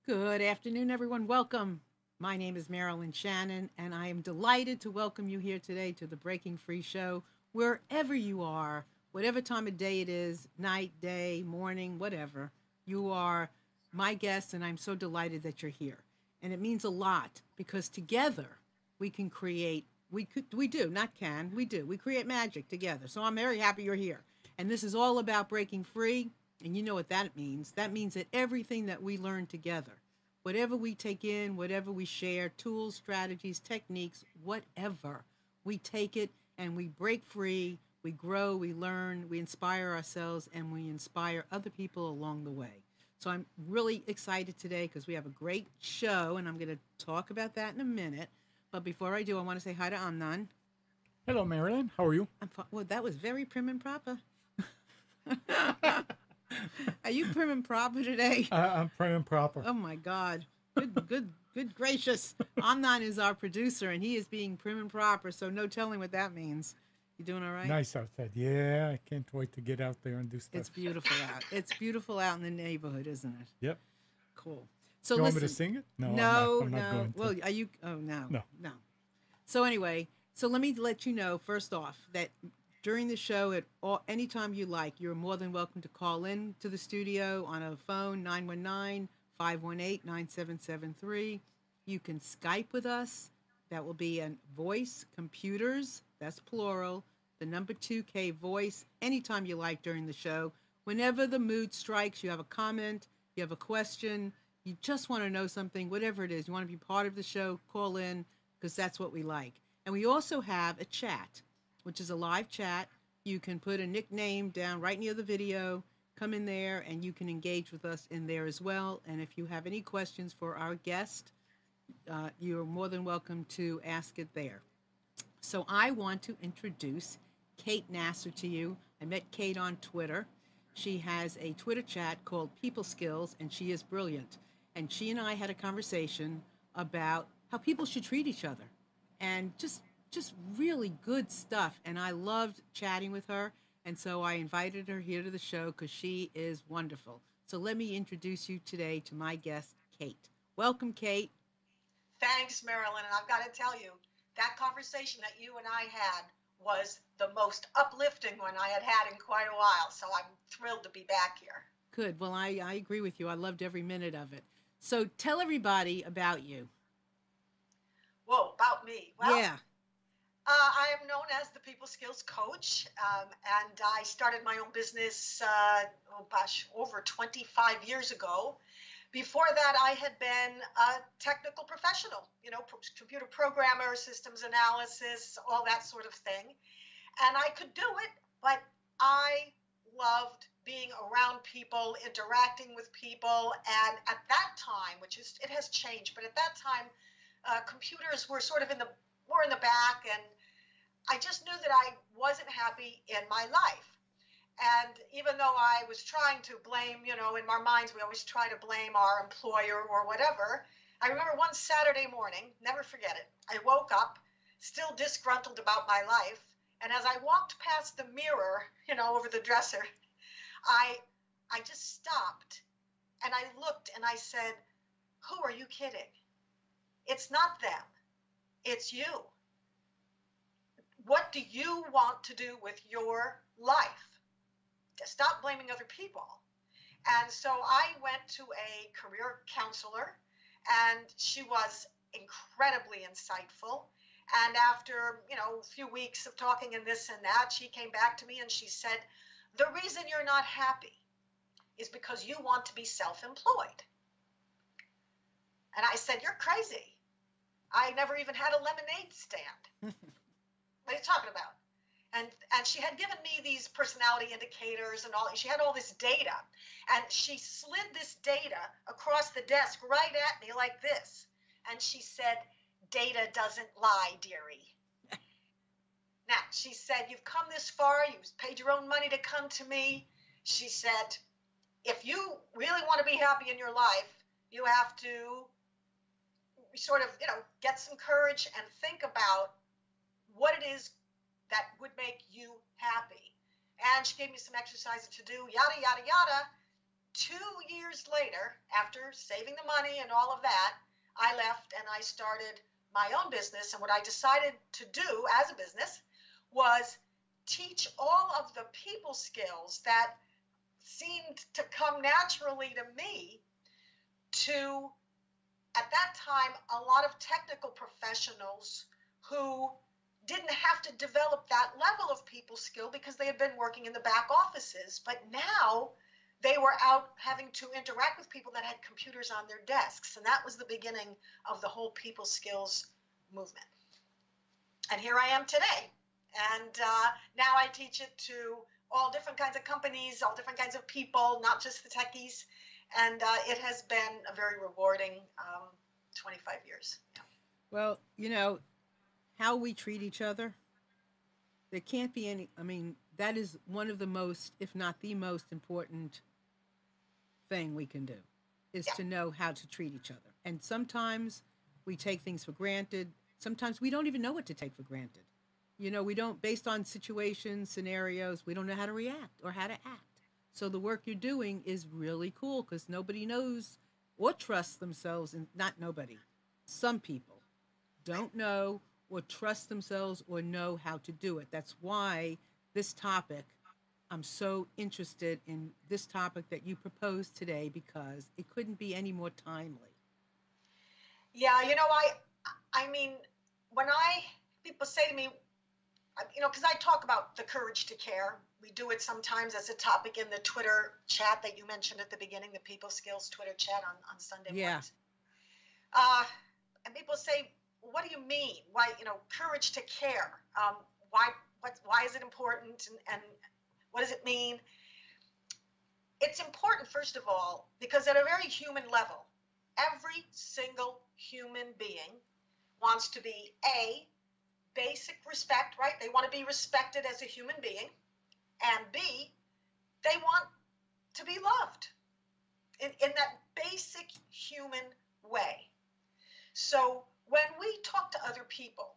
Good afternoon, everyone. Welcome. My name is Marilyn Shannon, and I am delighted to welcome you here today to the Breaking Free Show, wherever you are, whatever time of day it is, night, day, morning, whatever. You are my guest, and I'm so delighted that you're here. And it means a lot because together we can create, we do, not can, we do. We create magic together. So I'm very happy you're here. And this is all about breaking free. And you know what that means. That means that everything that we learn together, whatever we take in, whatever we share, tools, strategies, techniques, whatever, we take it and we break free, we grow, we learn, we inspire ourselves, and we inspire other people along the way. So I'm really excited today because we have a great show, and I'm going to talk about that in a minute. But before I do, I want to say hi to Amnon. Hello, Marilyn. How are you? Well, that was very prim and proper. Are you prim and proper today? I'm prim and proper. Oh my God. Good gracious. Amnon is our producer and he is being prim and proper, so no telling what that means. You doing all right? Nice outside. Yeah, I can't wait to get out there and do stuff. It's beautiful out. It's beautiful out in the neighborhood, isn't it? Yep. Cool. So You want listen. me to sing it? No, No, I'm not no. going to. Well, are you? Oh no, No. no. So anyway, so let me let you know first off that during the show at anytime you like, you're more than welcome to call in to the studio on a phone 919-518-9773. You can Skype with us. That will be a voice computers. That's plural. The number 2K voice anytime you like during the show. Whenever the mood strikes, you have a comment, you have a question, you just want to know something, whatever it is, you want to be part of the show, call in because that's what we like. And we also have a chat, which is a live chat. You can put a nickname down right near the video, come in there, and you can engage with us in there as well. And if you have any questions for our guest, you're more than welcome to ask it there. So I want to introduce Kate Nasser to you. I met Kate on Twitter. She has a Twitter chat called People Skills, and she is brilliant. And she and I had a conversation about how people should treat each other, and just really good stuff. And I loved chatting with her, and so I invited her here to the show because she is wonderful. So let me introduce you today to my guest, Kate. Welcome, Kate. Thanks, Marilyn. And I've got to tell you, that conversation that you and I had was the most uplifting one I had had in quite a while. So I'm thrilled to be back here. Good. Well, I agree with you. I loved every minute of it. So tell everybody about you. Whoa, about me. Well, Yeah. I am known as the People Skills Coach, and I started my own business, over 25 years ago. Before that, I had been a technical professional, computer programmer, systems analysis, all that sort of thing. And I could do it, but I loved being around people, interacting with people. And at that time, it has changed, but at that time, computers were sort of more in the back, and I just knew that I wasn't happy in my life. And even though I was trying to blame, in our minds, we always try to blame our employer or whatever. I remember one Saturday morning, never forget it. I woke up still disgruntled about my life. And as I walked past the mirror, over the dresser, I just stopped and I looked and I said, who are you kidding? It's not them. It's you. What do you want to do with your life? Stop blaming other people. And so I went to a career counselor, and she was incredibly insightful. And after, a few weeks of talking and this and that, she came back to me and she said, the reason you're not happy is because you want to be self-employed. And I said, you're crazy. I never even had a lemonade stand. What are you talking about? And she had given me these personality indicators and all. She had all this data. And she slid this data across the desk right at me like this. And she said, data doesn't lie, dearie. Now, she said, you've come this far. You've paid your own money to come to me. She said, if you really want to be happy in your life, you have to sort of, get some courage and think about what it is that would make you happy. And she gave me some exercises to do, yada, yada, yada, 2 years later, after saving the money and all of that, I left and I started my own business. And what I decided to do as a business was teach all of the people skills that seemed to come naturally to me to, at that time, a lot of technical professionals who didn't have to develop that level of people skill because they had been working in the back offices. But now they were out having to interact with people that had computers on their desks. And that was the beginning of the whole people skills movement. And here I am today. And now I teach it to all different kinds of companies, all different kinds of people, not just the techies. And it has been a very rewarding 25 years. Yeah. Well, how we treat each other, there can't be any, I mean, that is one of the most, if not the most important thing we can do, is Yeah. to know how to treat each other. And sometimes we take things for granted. Sometimes we don't even know what to take for granted. We don't, based on situations, scenarios, we don't know how to react or how to act. So the work you're doing is really cool because nobody knows or trusts themselves, and not nobody. Some people don't know or trust themselves or know how to do it. That's why this topic, I'm so interested in this topic that you proposed today because it couldn't be any more timely. Yeah, I mean, when people say to me, because I talk about the courage to care. We do it sometimes as a topic in the Twitter chat that you mentioned at the beginning, the People Skills Twitter chat on Sunday mornings. And people say, what do you mean? Why, courage to care? Why is it important? And what does it mean? It's important, first of all, because at a very human level, every single human being wants to be basic respect, right? They want to be respected as a human being. And B, they want to be loved in that basic human way. So when we talk to other people,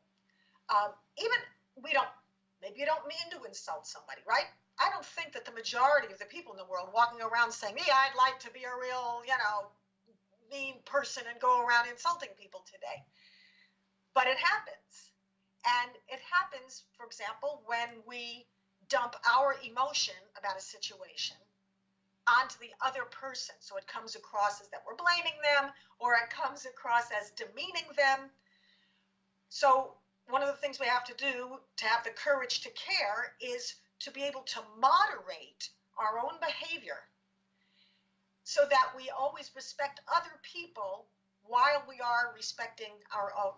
maybe you don't mean to insult somebody, right? I don't think that the majority of the people in the world walking around saying, yeah, I'd like to be a real, mean person and go around insulting people today. But it happens. And it happens, for example, when we dump our emotion about a situation onto the other person. So it comes across as that we're blaming them, or it comes across as demeaning them. So one of the things we have to do to have the courage to care is to be able to moderate our own behavior so that we always respect other people while we are respecting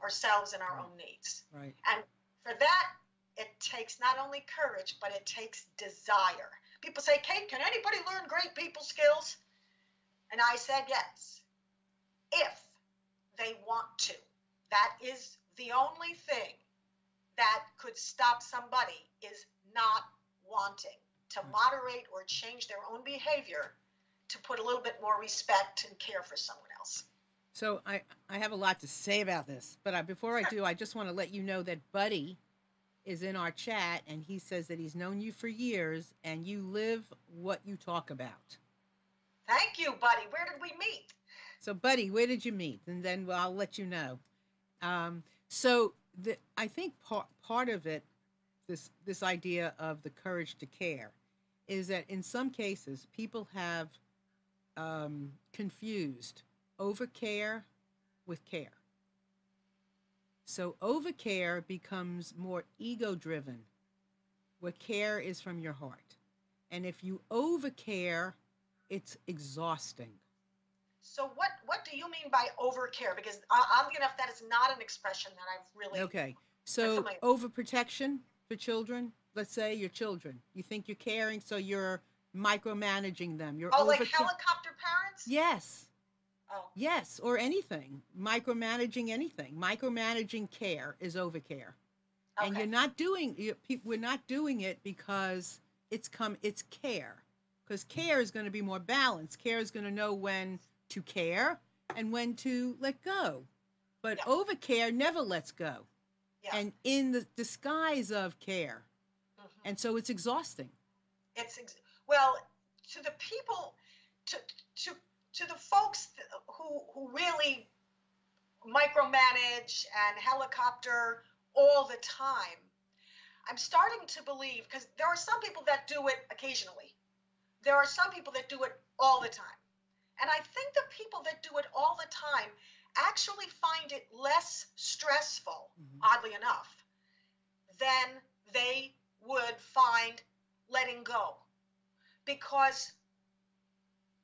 ourselves and our own needs. Right. And for that, it takes not only courage, but it takes desire. People say, Kate, can anybody learn great people skills? And I said, yes, if they want to. That is the only thing that could stop somebody, is not wanting to moderate or change their own behavior to put a little bit more respect and care for someone else. So I have a lot to say about this, but before I do, I just want to let you know that Buddy is in our chat, and he says that he's known you for years, and you live what you talk about. Thank you, Buddy. Where did we meet? So, Buddy, where did you meet? And then I'll let you know. I think part of it, this idea of the courage to care, is that in some cases people have confused overcare with care. So overcare becomes more ego-driven, where care is from your heart. And if you overcare, it's exhausting. So what do you mean by overcare? Because oddly enough, that is not an expression that I've really... Okay. So overprotection for children, let's say your children. You think you're caring, so you're micromanaging them. You're like helicopter parents? Yes. Oh. Yes, or anything. Micromanaging anything. Micromanaging care is overcare. Okay. And we're not doing it because it's care. Because care is going to be more balanced. Care is going to know when to care and when to let go. But overcare never lets go. Yeah. And in the disguise of care. Mm-hmm. And so it's exhausting. Well, to the people, to to to the folks who really micromanage and helicopter all the time, I'm starting to believe, because there are some people that do it occasionally. There are some people that do it all the time. And I think the people that do it all the time actually find it less stressful, oddly enough, than they would find letting go. Because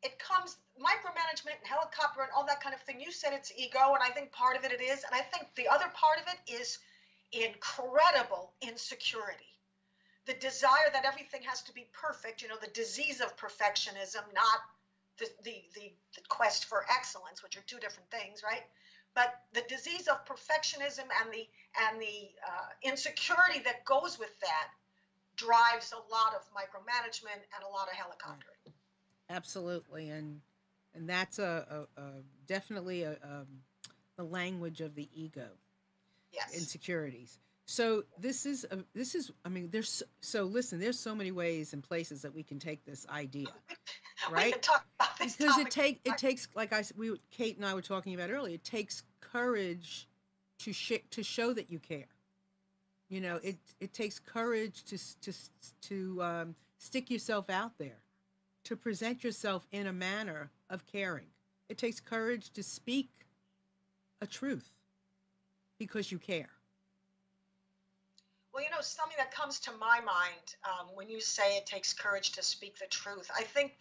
it comes, micromanagement and helicopter and all that kind of thing. You said it's ego, and I think part of it is. And I think the other part of it is incredible insecurity. The desire that everything has to be perfect, the disease of perfectionism, not the quest for excellence, which are two different things, right? But the disease of perfectionism and the insecurity that goes with that drives a lot of micromanagement and a lot of helicoptering. Absolutely, and that's definitely the language of the ego. Yes. Insecurities. So this is I mean, listen, there's so many ways and places that we can take this idea, right? We can talk about this because topic. it takes, like Kate and I were talking about earlier, it takes courage to show that you care. It takes courage to stick yourself out there, to present yourself in a manner of caring. It takes courage to speak a truth because you care. Well, something that comes to my mind when you say it takes courage to speak the truth, I think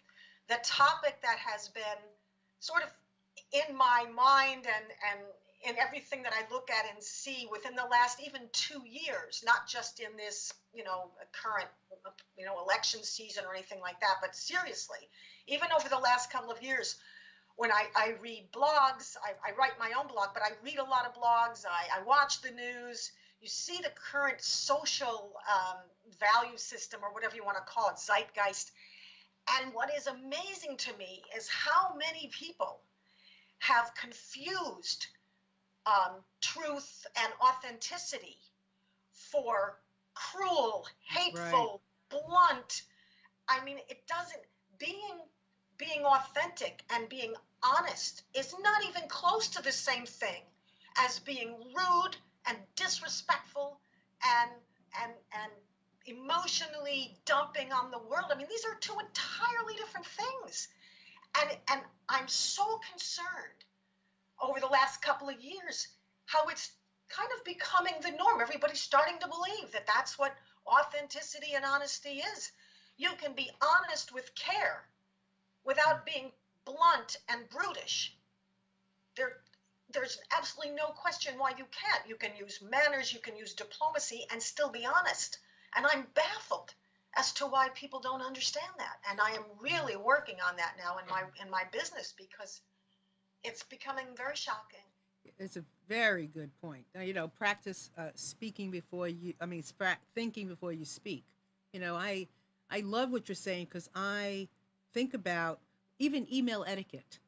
the topic that has been sort of in my mind and in everything that I look at and see within the last even 2 years, not just in this, current, election season or anything like that, but seriously, even over the last couple of years, when I read blogs, I write my own blog, but I read a lot of blogs, I watch the news. You see the current social value system, or whatever you want to call it, zeitgeist. And what is amazing to me is how many people have confused truth and authenticity for cruel, hateful, blunt. I mean, it doesn't, being authentic and being honest is not even close to the same thing as being rude and disrespectful and emotionally dumping on the world. I mean, these are two entirely different things. And I'm so concerned over the last couple of years how it's kind of becoming the norm. Everybody's starting to believe that that's what authenticity and honesty is. You can be honest with care without being blunt and brutish. There's absolutely no question why you can't. You can use manners, you can use diplomacy, and still be honest. And I'm baffled as to why people don't understand that. And I am really working on that now in my business, because it's becoming very shocking. It's a very good point. Now, practice thinking before you speak. I love what you're saying, because I think about even email etiquette.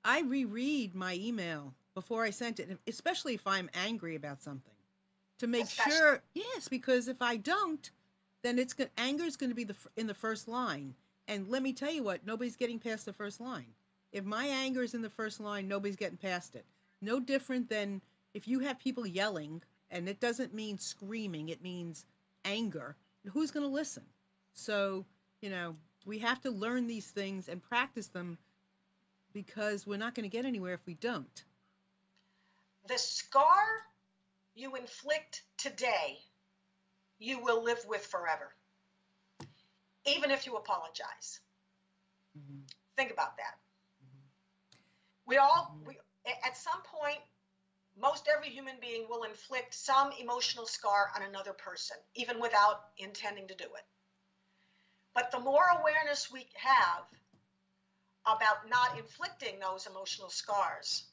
I reread my email before I sent it, especially if I'm angry about something, to make sure. Yes, because if I don't, then anger is going to be in the first line. And let me tell you what, nobody's getting past the first line. If my anger is in the first line, nobody's getting past it. No different than if you have people yelling, and it doesn't mean screaming, it means anger. Who's going to listen? So, we have to learn these things and practice them, because we're not going to get anywhere if we don't. The scar you inflict today, you will live with forever, even if you apologize. Mm-hmm. Think about that. Mm-hmm. We at some point, most every human being will inflict some emotional scar on another person, even without intending to do it. But the more awareness we have about not inflicting those emotional scars,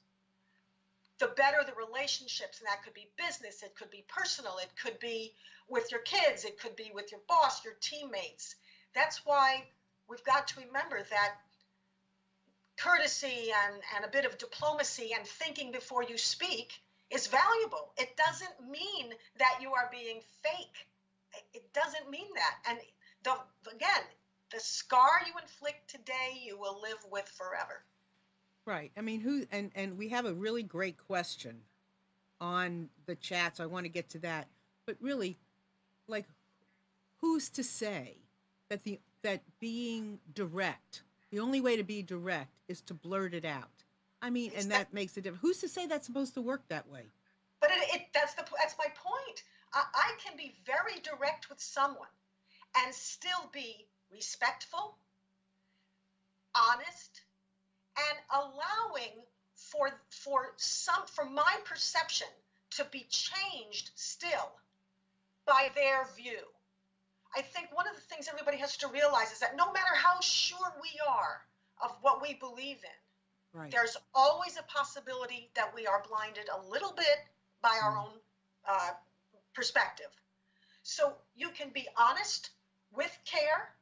the better the relationships. And that could be business, it could be personal, it could be with your kids, it could be with your boss, your teammates. That's why we've got to remember that courtesy and a bit of diplomacy and thinking before you speak is valuable. It doesn't mean that you are being fake. It doesn't mean that. And again, The scar you inflict today, you will live with forever. Right. I mean, and we have a really great question on the chat, so I want to get to that. But really, like, who's to say that being direct, the only way to be direct is to blurt it out? I mean, and that makes a difference. Who's to say that's supposed to work that way? But that's my point. I can be very direct with someone and still be respectful, honest, and allowing for my perception to be changed still by their view. I think one of the things everybody has to realize is that no matter how sure we are of what we believe in, Right. there's always a possibility that we are blinded a little bit by our own perspective. So you can be honest with care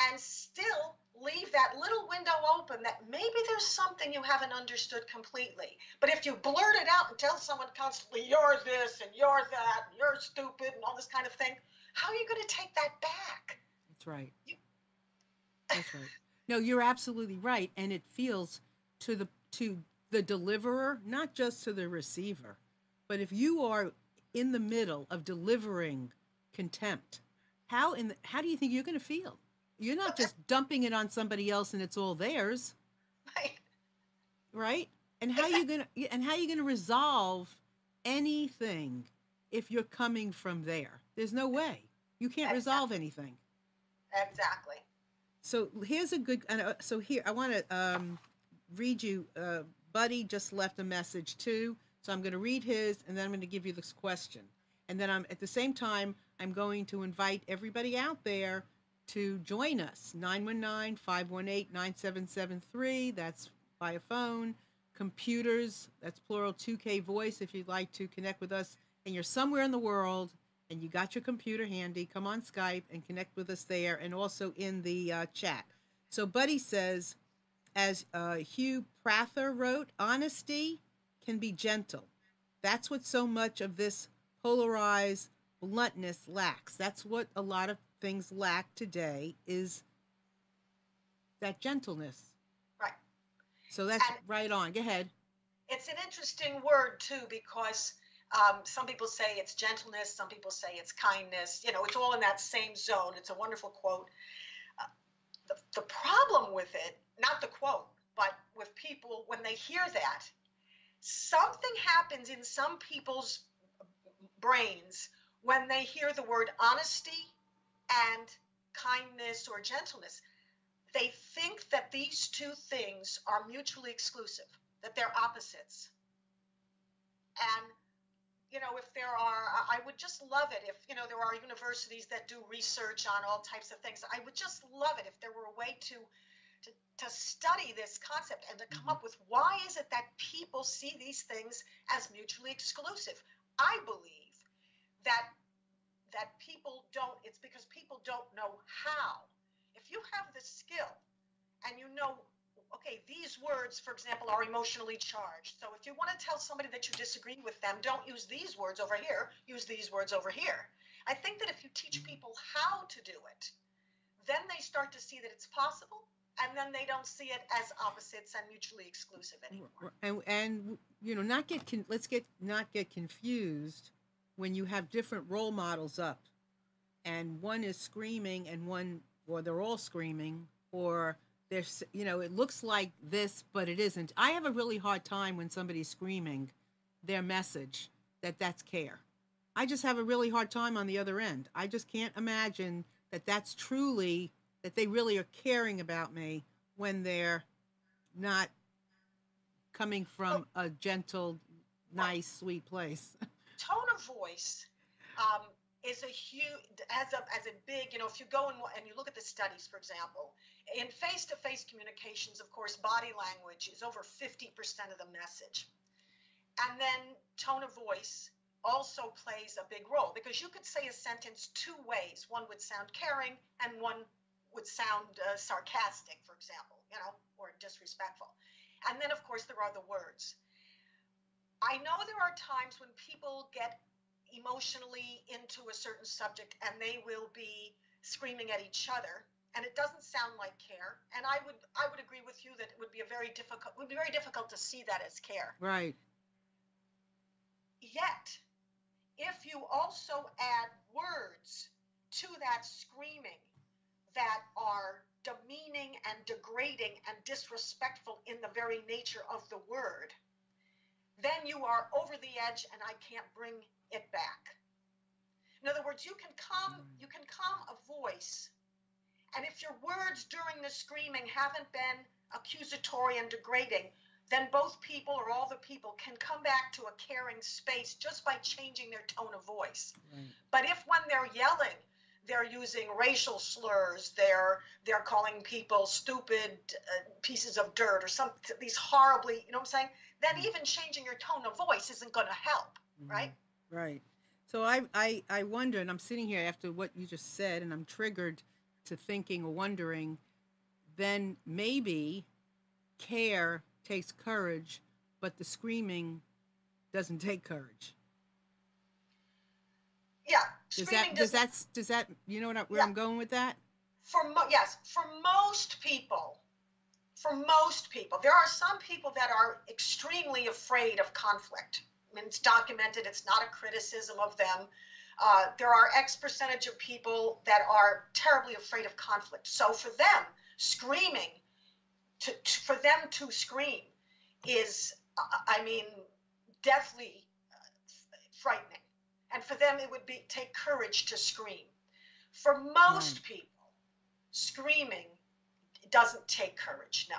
and still leave that little window open that maybe there's something you haven't understood completely. But if you blurt it out and tell someone constantly, you're this and you're that, and you're stupid and all this kind of thing, how are you going to take that back? That's right. That's right. No, you're absolutely right. And it feels to the deliverer, not just to the receiver, but if you are in the middle of delivering contempt, how do you think you're going to feel? You're not just dumping it on somebody else and it's all theirs. Right. Right? And how you gonna resolve anything if you're coming from there? There's no way. You can't resolve anything. Exactly. So here's a good. So here I want to read you. Buddy just left a message too. So I'm going to read his, and then I'm going to give you this question. And then at the same time, I'm going to invite everybody out there to join us. 919-518-9773. That's by a phone. Computers, that's plural 2K voice. If you'd like to connect with us and you're somewhere in the world and you got your computer handy, come on Skype and connect with us there, and also in the chat. So Buddy says, as Hugh Prather wrote, honesty can be gentle. That's what so much of this polarized bluntness lacks. That's what a lot of things lack today, is that gentleness. Right. So that's right on. Go ahead. It's an interesting word too, because some people say it's gentleness, some people say it's kindness. You know, it's all in that same zone. It's a wonderful quote. The problem with it, not the quote, but with people, when they hear that, something happens in some people's brains when they hear the word honesty and kindness or gentleness. They think that these two things are mutually exclusive, that they're opposites. And, you know, if there are, I would just love it if, you know, there are universities that do research on all types of things. I would just love it if there were a way to study this concept and to come up with why is it that people see these things as mutually exclusive. I believe that people don't, it's because people don't know how. If you have the skill and you know, okay, these words, for example, are emotionally charged. So if you want to tell somebody that you disagree with them, don't use these words over here, use these words over here. I think that if you teach people how to do it, then they start to see that it's possible, and then they don't see it as opposites and mutually exclusive anymore. And you know, not get confused when you have different role models up, and one is screaming and one, or they're all screaming, or there's, you know, it looks like this but it isn't. I have a really hard time when somebody's screaming their message that's care. I just have a really hard time on the other end. I just can't imagine that's truly, that they really are caring about me when they're not coming from a gentle, nice, sweet place. Tone of voice is a huge, has a big, you know, if you go and you look at the studies, for example, in face-to-face communications, of course, body language is over 50% of the message. And then tone of voice also plays a big role, because you could say a sentence two ways. One would sound caring and one would sound sarcastic, for example, you know, or disrespectful. And then, of course, there are the words. I know there are times when people get emotionally into a certain subject and they will be screaming at each other, and it doesn't sound like care. And I would agree with you that it would be very difficult to see that as care. Right. Yet, if you also add words to that screaming that are demeaning and degrading and disrespectful in the very nature of the word, then you are over the edge and I can't bring it back. In other words, you can calm a voice, and if your words during the screaming haven't been accusatory and degrading, then both people or all the people can come back to a caring space just by changing their tone of voice. Right. But if when they're yelling, they're using racial slurs, they're calling people stupid pieces of dirt or these horribly, you know what I'm saying? Then even changing your tone of voice isn't going to help, right? Right. So I wonder, and I'm sitting here after what you just said, and I'm triggered to thinking or wondering, then maybe care takes courage, but the screaming doesn't take courage. Yeah. Does that you know where I'm going with that? Yes, for most people, there are some people that are extremely afraid of conflict. I mean, it's documented. It's not a criticism of them. There are X percentage of people that are terribly afraid of conflict. So for them, screaming, for them to scream is, deathly frightening. And for them, it would take courage to scream. For most people, screaming doesn't take courage, no.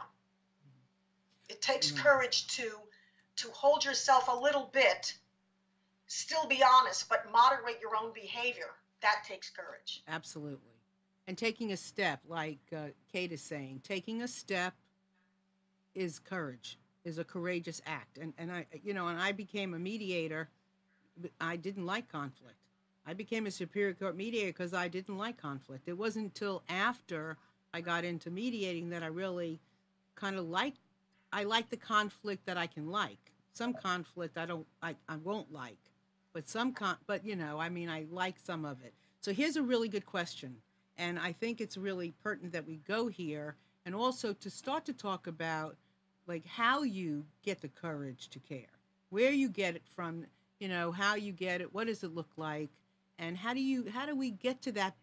It takes courage to hold yourself a little bit, still be honest, but moderate your own behavior. That takes courage. Absolutely. And taking a step, like Kate is saying, taking a step is courage, is a courageous act. And I became a mediator. I didn't like conflict. I became a Superior Court mediator because I didn't like conflict. It wasn't until after I got into mediating that I really kind of I like the conflict that I can like. Some conflict I won't like, but I like some of it. So here's a really good question, and I think it's really pertinent that we go here, and also to start to talk about like how you get the courage to care, where you get it from, how you get it, what does it look like, and how do we get to that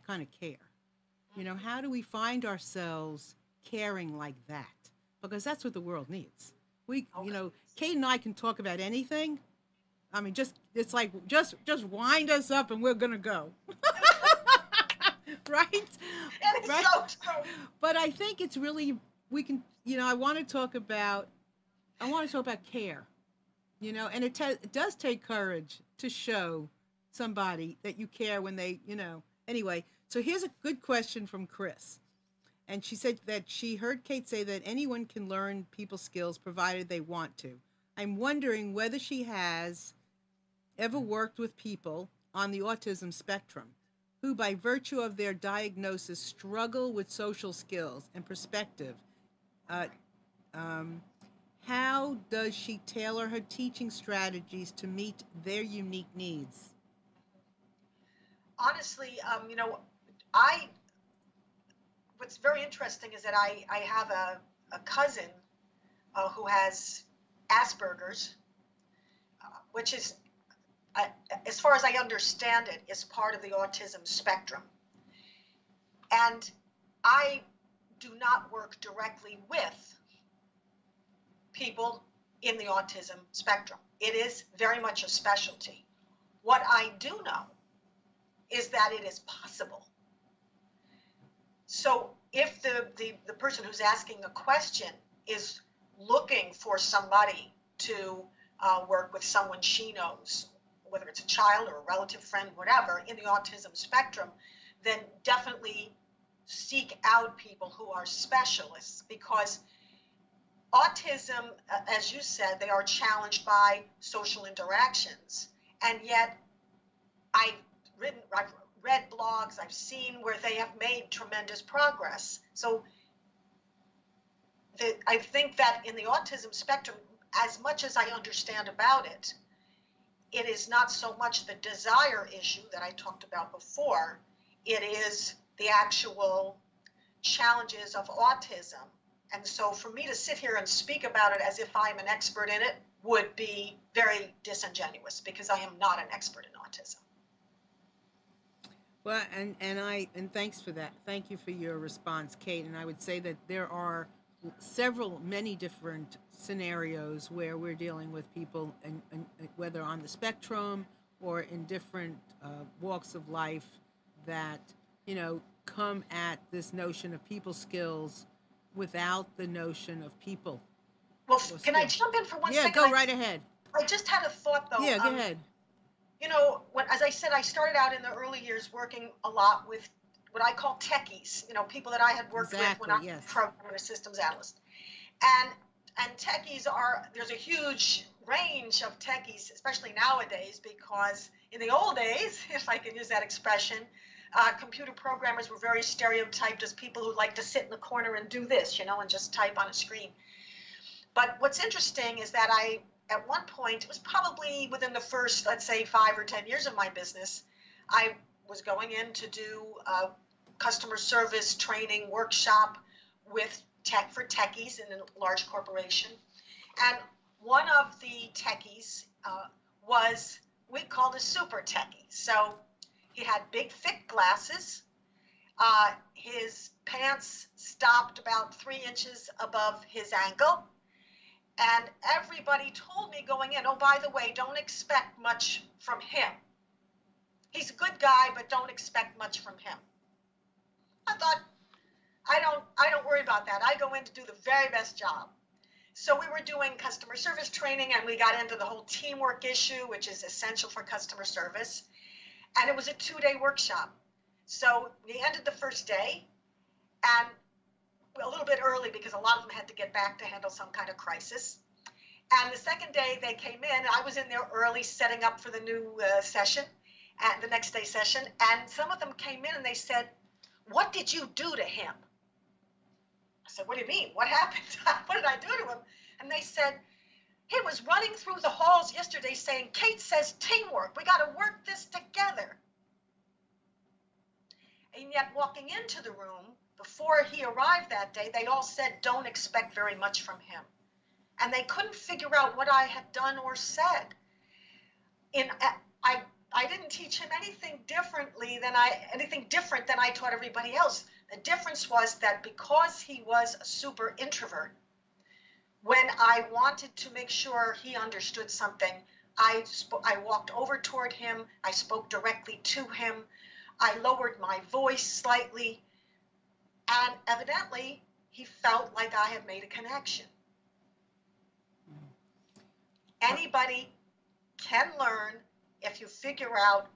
kind of care? How do we find ourselves caring like that? Because that's what the world needs. Kate and I can talk about anything. I mean, it's like just wind us up and we're gonna go, right? It's right? so true. But I think it's really we can. I want to talk about care. And it does take courage to show somebody that you care when they. Anyway, so here's a good question from Chris. And she said that she heard Kate say that anyone can learn people skills provided they want to. I'm wondering whether she has ever worked with people on the autism spectrum who, by virtue of their diagnosis, struggle with social skills and perspective. How does she tailor her teaching strategies to meet their unique needs? Honestly, what's very interesting is that I have a cousin who has Asperger's, which is, as far as I understand it, is part of the autism spectrum. And I do not work directly with people in the autism spectrum. It is very much a specialty. What I do know is that it is possible. So if the person who's asking the question is looking for somebody to work with someone she knows, whether it's a child or a relative, friend, whatever, in the autism spectrum, then definitely seek out people who are specialists, because autism, as you said, they are challenged by social interactions. And yet I've read blogs, I've seen where they have made tremendous progress. So I think that in the autism spectrum, as much as I understand about it, it is not so much the desire issue that I talked about before. It is the actual challenges of autism. And so for me to sit here and speak about it as if I'm an expert in it would be very disingenuous, because I am not an expert in autism. Well, and thanks for that. Thank you for your response, Kate. And I would say that there are many different scenarios where we're dealing with people, and whether on the spectrum or in different walks of life, that come at this notion of people skills without the notion of people. Well, can I jump in for one second? Yeah, go right ahead. I just had a thought, though. Yeah, go ahead. As I said, I started out in the early years working a lot with what I call techies, people that I had worked with when I was a program and a systems analyst. And techies there's a huge range of techies, especially nowadays, because in the old days, if I can use that expression, computer programmers were very stereotyped as people who like to sit in the corner and do this, and just type on a screen. But what's interesting is that at one point, it was probably within the first, let's say, 5 or 10 years of my business, I was going in to do a customer service training workshop with for techies in a large corporation. And one of the techies was, we called a super techie. So he had big, thick glasses. His pants stopped about 3 inches above his ankle. And everybody told me going in, oh, by the way, don't expect much from him. He's a good guy, but don't expect much from him. I thought, I don't worry about that. I go in to do the very best job. So we were doing customer service training, and we got into the whole teamwork issue, which is essential for customer service. And it was a 2-day workshop. So we ended the first day, and a little bit early because a lot of them had to get back to handle some kind of crisis. And the second day they came in, I was in there early setting up for the new session, and the next day session, and some of them came in and they said, what did you do to him? I said, what do you mean? What happened? What did I do to him? And they said, he was running through the halls yesterday saying, Kate says teamwork. We got to work this together. And yet walking into the room, before he arrived that day, they all said, don't expect very much from him. And they couldn't figure out what I had done or said. I didn't teach him anything different than I taught everybody else. The difference was that because he was a super introvert, when I wanted to make sure he understood something, I walked over toward him, I spoke directly to him, I lowered my voice slightly, and evidently he felt like I had made a connection. Anybody can learn if you figure out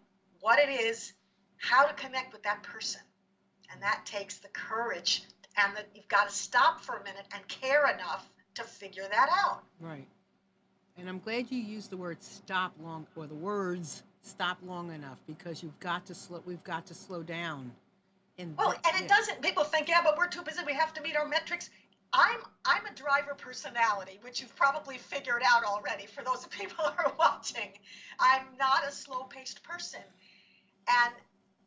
what it is, how to connect with that person. And that takes the courage, and that you've got to stop for a minute and care enough to figure that out. Right. And I'm glad you used the word stop long, or the words stop long enough, because we've got to slow down. And it doesn't, people think, yeah, but we're too busy, we have to meet our metrics. I'm a driver personality, which you've probably figured out already for those people who are watching. I'm not a slow-paced person. And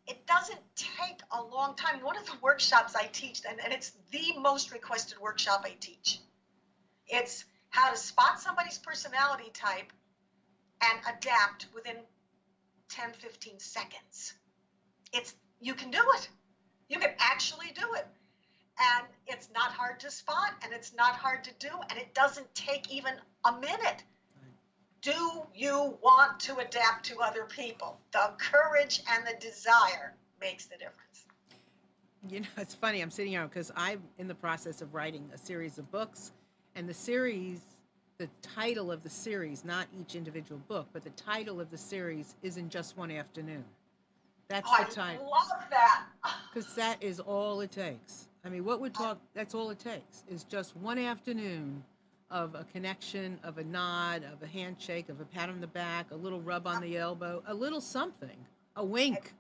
it doesn't take a long time. One of the workshops I teach, and it's the most requested workshop I teach, it's how to spot somebody's personality type and adapt within 10, 15 seconds. You can do it. You can actually do it. And it's not hard to spot, and it's not hard to do, and it doesn't take even a minute. Do you want to adapt to other people? The courage and the desire makes the difference. It's funny, I'm sitting here because I'm in the process of writing a series of books, and the title of the series, not each individual book, but the title of the series is In Just One Afternoon. That's the title. I love that. Because that is all it takes. I mean, that's all it takes, is just one afternoon of a connection, of a nod, of a handshake, of a pat on the back, a little rub on the elbow, a little something, a wink.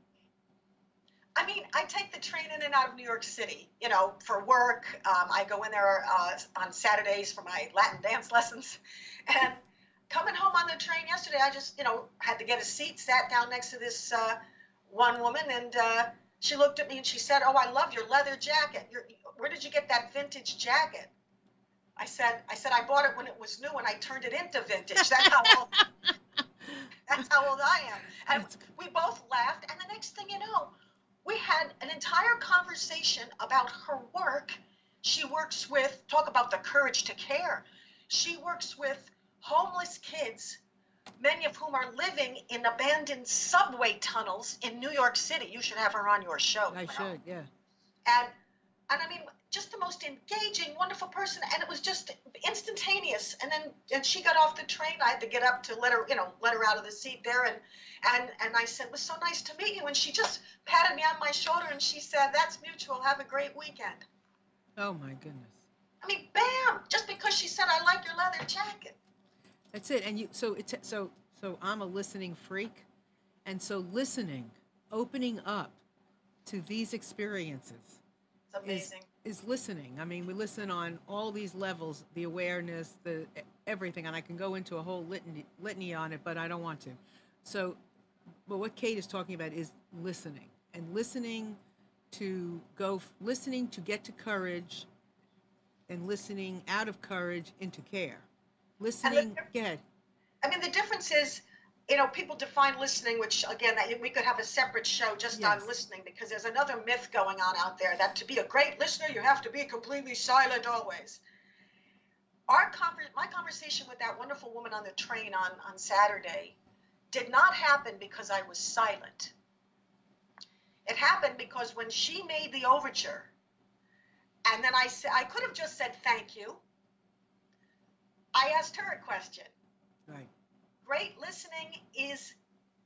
I mean, I take the train in and out of New York City, for work. I go in there on Saturdays for my Latin dance lessons. And coming home on the train yesterday, I just, had to get a seat, sat down next to this one woman, and She looked at me and she said, "Oh, I love your leather jacket. Where did you get that vintage jacket?" I said, I bought it when it was new and I turned it into vintage. That's how old I am. And we both laughed. And the next thing you know, we had an entire conversation about her work. She works with, talk about the courage to care. She works with homeless kids, many of whom are living in abandoned subway tunnels in New York City. You should have her on your show. I should, yeah. And I mean, just the most engaging, wonderful person, and it was just instantaneous. And she got off the train. I had to get up to let her out of the seat there, and I said, "It was so nice to meet you." And she just patted me on my shoulder and she said, "That's mutual. Have a great weekend." Oh my goodness. I mean, bam! Just because she said, "I like your leather jacket." That's it. And so I'm a listening freak, and so listening, opening up to these experiences. It's amazing. Is listening. I mean, we listen on all these levels, the awareness, the everything, and I can go into a whole litany on it, but I don't want to. So, but what Kate is talking about is listening, and listening to get to courage, and listening out of courage into care. Listening, go ahead. I mean, the difference is, people define listening, which again, we could have a separate show just on listening, because there's another myth going on out there that to be a great listener, you have to be completely silent always. My conversation with that wonderful woman on the train on Saturday did not happen because I was silent. It happened because when she made the overture, and then I could have just said thank you. I asked her a question. Right. Great listening is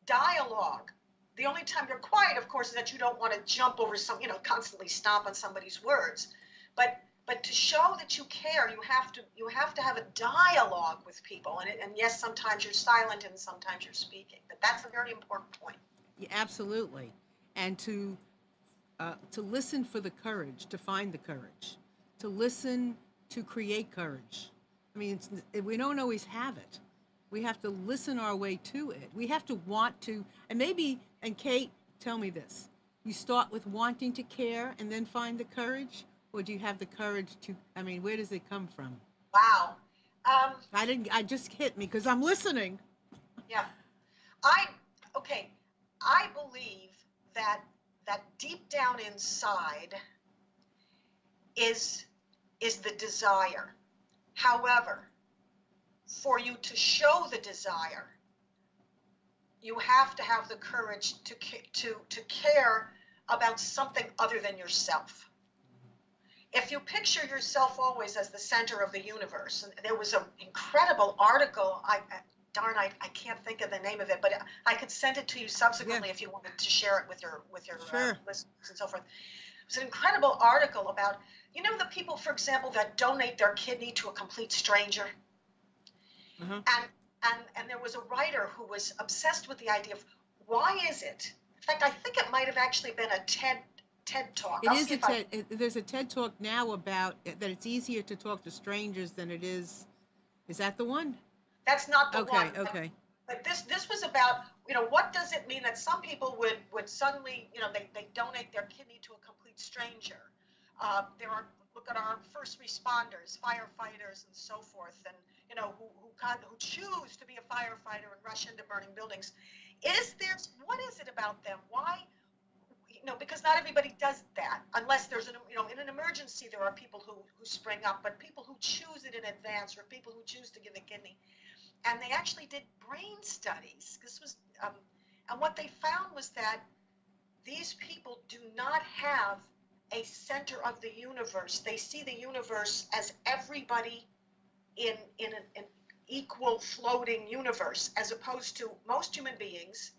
dialogue. The only time you're quiet, of course, is that you don't want to jump over constantly stomp on somebody's words. But to show that you care, you have to have a dialogue with people. And yes, sometimes you're silent and sometimes you're speaking. But that's a very important point. Yeah, absolutely. And to listen for the courage, to find the courage, to listen to create courage. I mean, we don't always have it. We have to listen our way to it. We have to want to, and Kate, tell me this. You start with wanting to care and then find the courage? Or do you have the courage where does it come from? Wow. I just hit me because I'm listening. Yeah. I believe that deep down inside is the desire. However, for you to show the desire, you have to have the courage to care about something other than yourself. If you picture yourself always as the center of the universe, and there was an incredible article, I can't think of the name of it, but I could send it to you subsequently if you wanted to share it with your listeners and so forth. It was an incredible article about, the people, for example, that donate their kidney to a complete stranger. Mm-hmm. And there was a writer who was obsessed with the idea of why is it? In fact, I think it might have actually been a TED Talk. There's a TED Talk now about that it's easier to talk to strangers than it is. Is that the one? That's not the one. Okay. But this was about, what does it mean that some people would suddenly, they donate their kidney to a complete stranger. Look at our first responders, firefighters, and so forth, and who choose to be a firefighter and rush into burning buildings. What is it about them? Why? Because not everybody does that, unless there's in an emergency there are people who spring up, but people who choose it in advance, or people who choose to give a kidney. And they actually did brain studies. And what they found was that these people do not have a center of the universe. They see the universe as everybody in an equal floating universe, as opposed to most human beings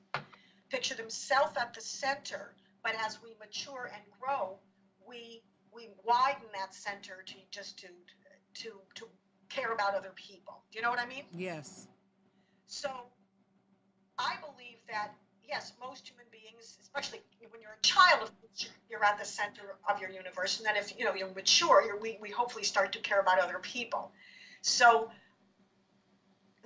picture themselves at the center, but as we mature and grow, we widen that center to care about other people. Do you know what I mean? Yes. So I believe that, yes, most human beings, especially when you're a child, of course, you're at the center of your universe. And then if you're mature, we hopefully start to care about other people. So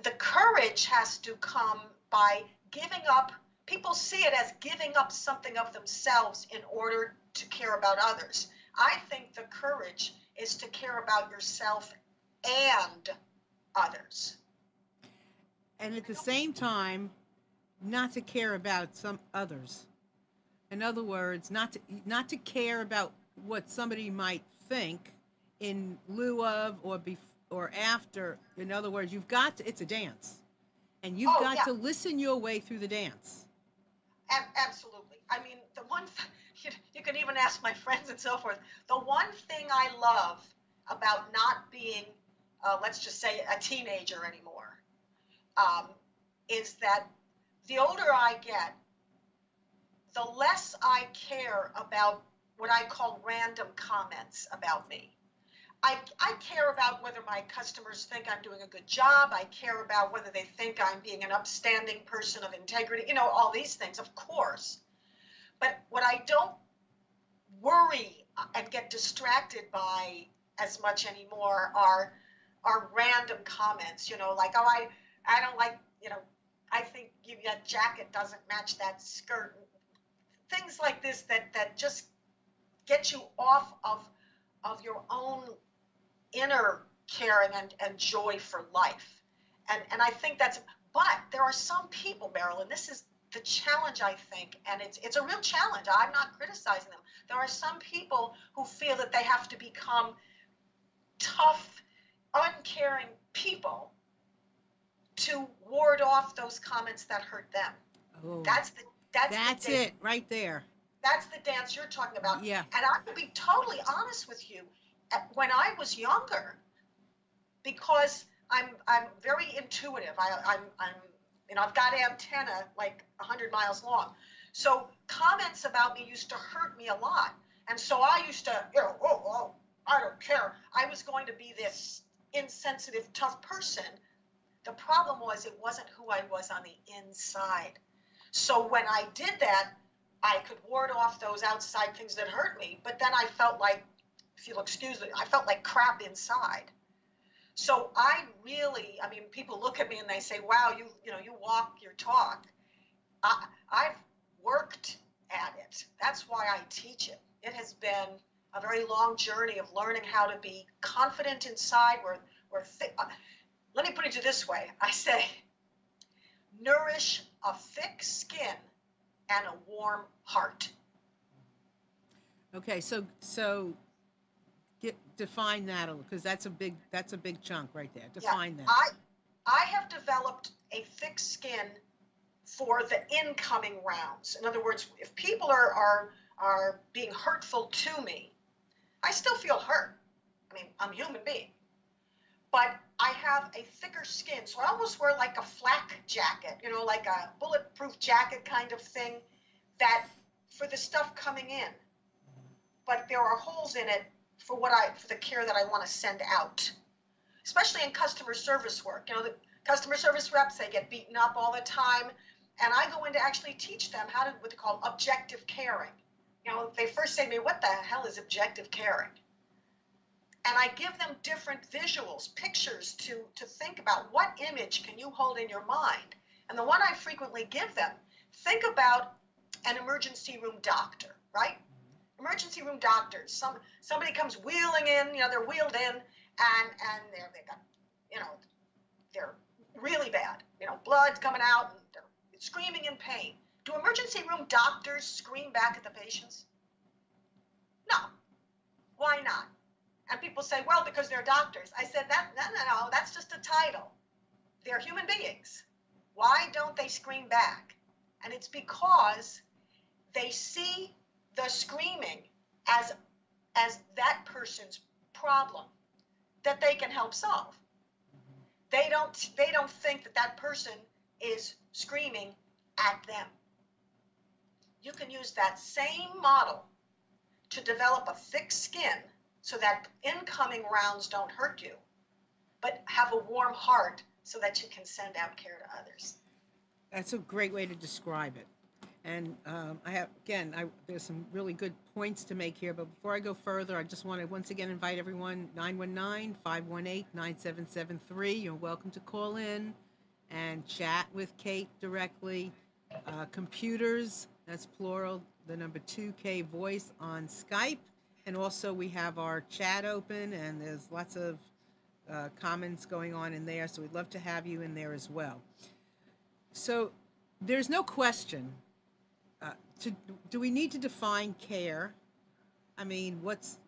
the courage has to come by giving up. people see it as giving up something of themselves in order to care about others. I think the courage is to care about yourself and others. And at the same time, not to care about some others. In other words, not to care about what somebody might think in lieu of or after. In other words, you've got to, it's a dance, and you've Oh, got yeah. to listen your way through the dance. Absolutely. I mean, the one you can even ask my friends and so forth. The one thing I love about not being, let's just say, a teenager anymore, is that the older I get, the less I care about what I call random comments about me. I care about whether my customers think I'm doing a good job. I care about whether they think I'm being an upstanding person of integrity, all these things, of course. But what I don't worry and get distracted by as much anymore are random comments, like, oh, I don't like, I think that jacket doesn't match that skirt. Things like this that just get you off of your own inner caring and joy for life. And I think but there are some people, Marilyn, this is the challenge, I think, and it's a real challenge. I'm not criticizing them. There are some people who feel that they have to become tough, uncaring people to ward off those comments that hurt them. Oh, that's it right there. That's the dance you're talking about. Yeah. And I would be totally honest with you. When I was younger, because I'm very intuitive. I've got antenna like 100 miles long. So comments about me used to hurt me a lot. And so I used to, I don't care. I was going to be this insensitive, tough person. The problem was it wasn't who I was on the inside. So when I did that, I could ward off those outside things that hurt me. But then I felt like, if you'll excuse me, I felt like crap inside. So people look at me and they say, wow, you walk your talk. I've worked at it. That's why I teach it. It has been a very long journey of learning how to be confident inside. Let me put it to you this way. I say, nourish a thick skin and a warm heart. Okay, so define that a little, because that's a big chunk right there. Define that. I have developed a thick skin for the incoming rounds. In other words, if people are being hurtful to me, I still feel hurt. I mean, I'm a human being. But I have a thicker skin, so I almost wear like a flak jacket, like a bulletproof jacket kind of thing, that for the stuff coming in. But there are holes in it for the care that I want to send out, especially in customer service work. The customer service reps, they get beaten up all the time, and I go in to actually teach them how to what they call objective caring. They first say to me, "What the hell is objective caring?" And I give them different visuals, pictures to think about. What image can you hold in your mind? And the one I frequently give them, think about an emergency room doctor, right? Emergency room doctors. Somebody comes wheeling in, they're wheeled in, and they got, they're really bad. Blood's coming out, and they're screaming in pain. Do emergency room doctors scream back at the patients? No. Why not? And people say, well, because they're doctors. I said, no, that's just a title. They're human beings. Why don't they scream back? And it's because they see the screaming as that person's problem that they can help solve. They don't think that person is screaming at them. You can use that same model to develop a thick skin so that incoming rounds don't hurt you, but have a warm heart so that you can send out care to others. That's a great way to describe it. And there's some really good points to make here. But before I go further, I just want to once again invite everyone, 919-518-9773. You're welcome to call in and chat with Kate directly. computers, that's plural, the number 2K voice on Skype. And also, we have our chat open, and there's lots of comments going on in there. So we'd love to have you in there as well. So there's no question. Uh, to, do we need to define care? I mean, what's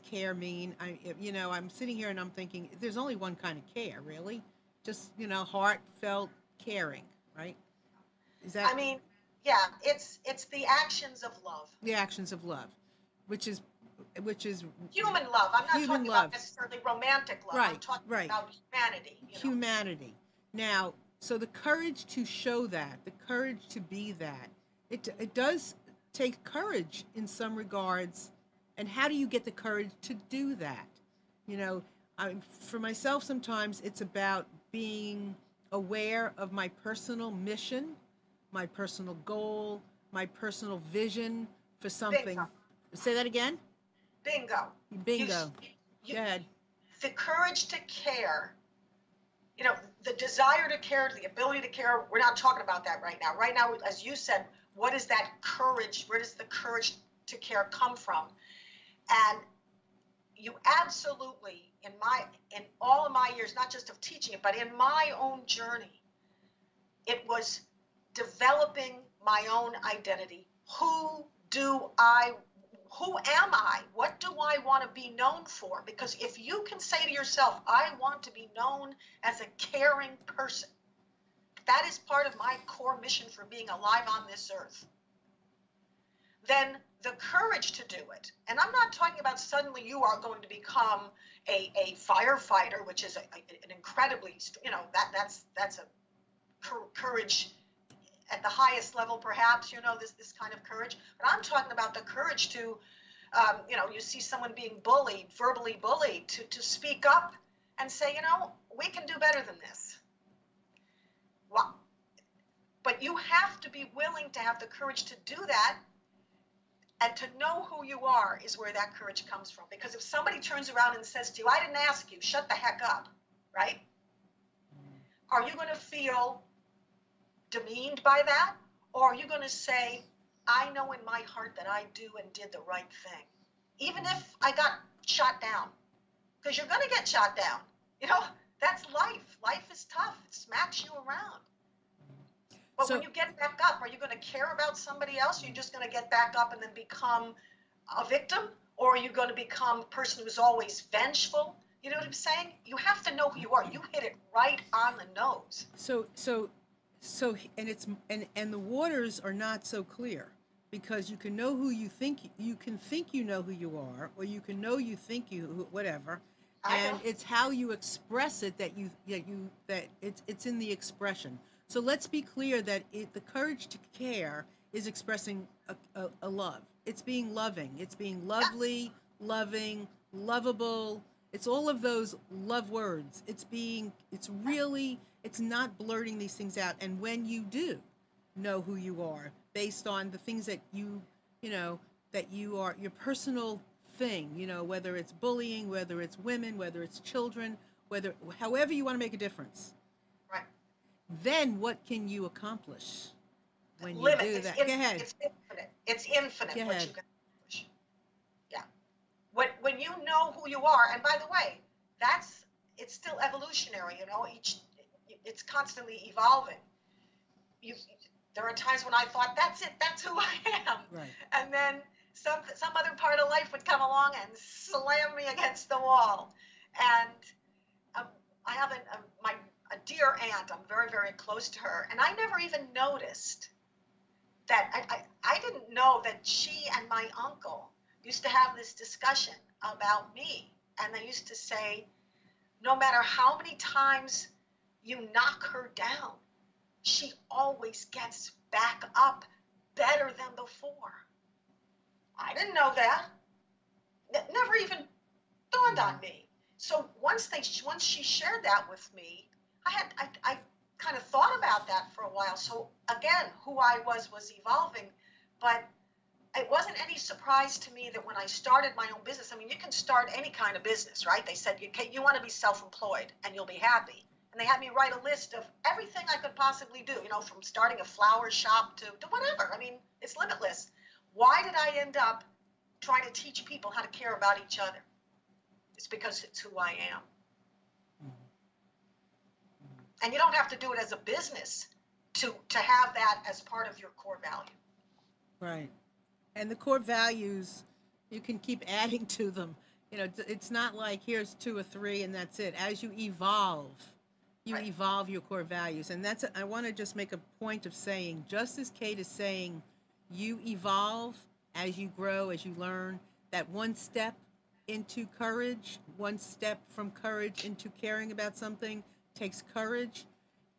care mean? I'm sitting here and I'm thinking, there's only one kind of care, really. Just heartfelt caring, right? Is that I mean, yeah, it's the actions of love. the actions of love, which is which is Human love. I'm not human talking love, about necessarily romantic love. I'm right? talking Right. about humanity. Humanity. Now, so the courage to show that, the courage to be that, it does take courage in some regards. And how do you get the courage to do that? You know, for myself, sometimes it's about being aware of my personal mission, my personal goal, my personal vision for something. Bingo. Say that again? Bingo. Bingo. You, Go ahead. the courage to care, the desire to care, the ability to care, we're not talking about that right now. Right now, as you said, what is that courage? Where does the courage to care come from? And you absolutely, in all of my years, not just of teaching it, but in my own journey, it was developing my own identity. Who am I? What do I want to be known for? Because if you can say to yourself, I want to be known as a caring person, that is part of my core mission for being alive on this earth, then the courage to do it, and I'm not talking about suddenly you are going to become a firefighter, which is an incredibly, that's a courage at the highest level, perhaps, this kind of courage. But I'm talking about the courage to, you see someone being bullied, verbally bullied, to speak up and say, we can do better than this. Well, but you have to be willing to have the courage to do that. And to know who you are is where that courage comes from. Because if somebody turns around and says to you, I didn't ask you, shut the heck up, right? Are you going to feel demeaned by that? Or are you going to say, I know in my heart that I do and did the right thing, even if I got shot down? Because you're going to get shot down. That's life. Life is tough. It smacks you around. But when you get back up, are you going to care about somebody else? Or are you just going to get back up and then become a victim? Or are you going to become a person who's always vengeful? You know what I'm saying? You have to know who you are. You hit it right on the nose. And the waters are not so clear, because you can know who you think you know who you are, or you can know you think you whatever. And it's how you express it that it's in the expression. So let's be clear that the courage to care is expressing a love. It's being loving. It's being lovely, loving, lovable. It's all of those love words. It's not blurting these things out. And when you do know who you are, based on the things that that you are, your personal thing, whether it's bullying, whether it's women, whether it's children, however you want to make a difference. Right. Then what can you accomplish when you do that? Go ahead. It's infinite. It's infinite Go what ahead. you can accomplish. Yeah. When you know who you are, and by the way, it's still evolutionary. It's constantly evolving. There are times when I thought, that's it, that's who I am. Right. And then some other part of life would come along and slam me against the wall. And I have a dear aunt. I'm very, very close to her. And I never even noticed that I didn't know that she and my uncle used to have this discussion about me. And they used to say, no matter how many times you knock her down, she always gets back up better than before. I didn't know that. Never even dawned on me. So once she shared that with me, I kind of thought about that for a while. So again, who I was evolving, but it wasn't any surprise to me that when I started my own business, I mean, you can start any kind of business, right? They said you want to be self-employed and you'll be happy. And they had me write a list of everything I could possibly do, from starting a flower shop to whatever. I mean, it's limitless. Why did I end up trying to teach people how to care about each other? It's because it's who I am. And you don't have to do it as a business to have that as part of your core value. Right. And the core values, you can keep adding to them. It's not like here's 2 or 3 and that's it. As you evolve, you Right. evolve your core values. And I want to just make a point of saying, just as Kate is saying, you evolve as you grow, as you learn, that one step into courage, one step from courage into caring about something takes courage.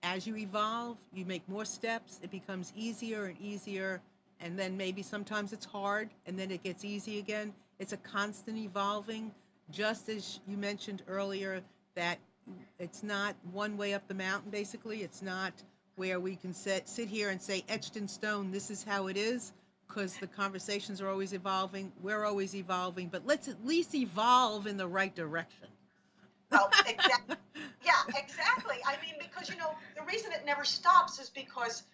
As you evolve, you make more steps, it becomes easier and easier, and then maybe sometimes it's hard, and then it gets easy again. It's a constant evolving, just as you mentioned earlier, that it's not one way up the mountain, basically. It's not where we can sit here and say, etched in stone, this is how it is, because the conversations are always evolving. We're always evolving, but let's at least evolve in the right direction. Well, exactly. Yeah, exactly. I mean, because, the reason it never stops is because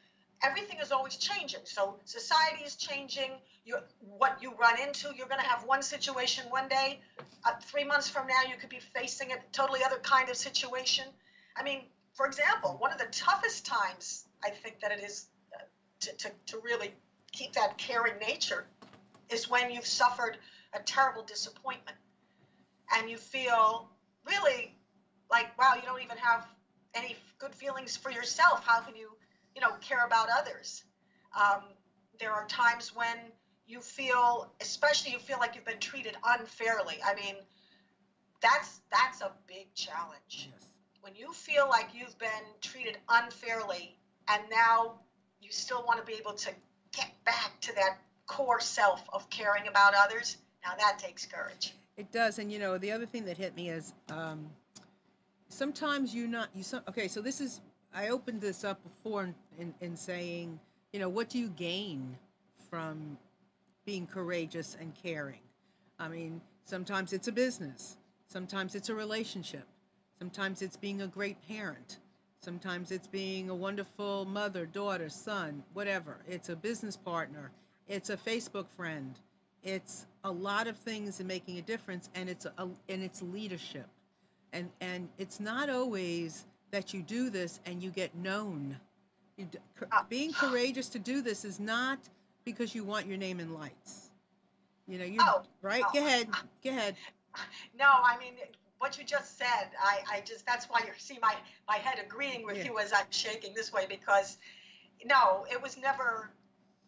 everything is always changing. So society is changing. What you run into, you're going to have one situation one day. 3 months from now, you could be facing a totally other kind of situation. I mean, for example, one of the toughest times I think that it is to really keep that caring nature is when you've suffered a terrible disappointment and you feel really like, wow, you don't even have any good feelings for yourself. How can you, care about others? There are times when you feel, especially you feel like you've been treated unfairly. I mean, that's a big challenge. Yes. When you feel like you've been treated unfairly and now you still want to be able to get back to that core self of caring about others, now that takes courage. It does. And, the other thing that hit me is sometimes okay, so this is, I opened this up before in saying, what do you gain from being courageous and caring? I mean, sometimes it's a business. Sometimes it's a relationship. Sometimes it's being a great parent. Sometimes it's being a wonderful mother, daughter, son, whatever. It's a business partner. It's a Facebook friend. It's a lot of things in making a difference, and it's leadership. And it's not always that you do this and you get known. Being courageous to do this is not because you want your name in lights. Right? Oh. Go ahead. No, I mean, what you just said, I just, that's why you see my head agreeing with you as I'm shaking this way, because no, it was never,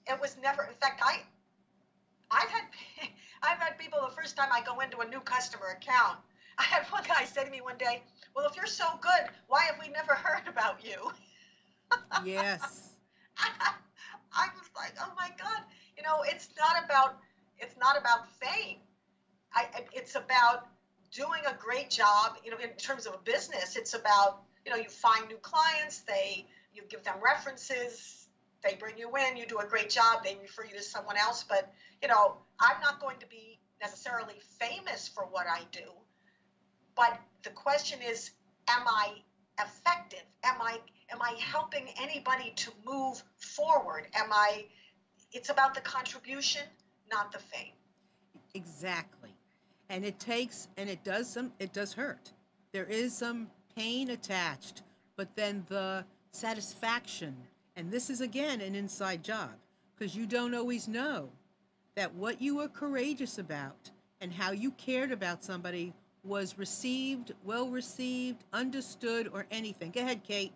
in fact, I've had people, the first time I go into a new customer account, I had one guy say to me one day, well, if you're so good, why have we never heard about you? Yes. I was like, oh my God, it's not about fame. It's about doing a great job, in terms of a business. It's about, you find new clients, you give them references, they bring you in, you do a great job, they refer you to someone else. But, I'm not going to be necessarily famous for what I do. But the question is, am I effective? Am I helping anybody to move forward? It's about the contribution, not the fame. Exactly. And it does hurt. There is some pain attached, but then the satisfaction, and this is again an inside job, because you don't always know that what you were courageous about and how you cared about somebody was received, well received, understood, or anything. Go ahead, Kate.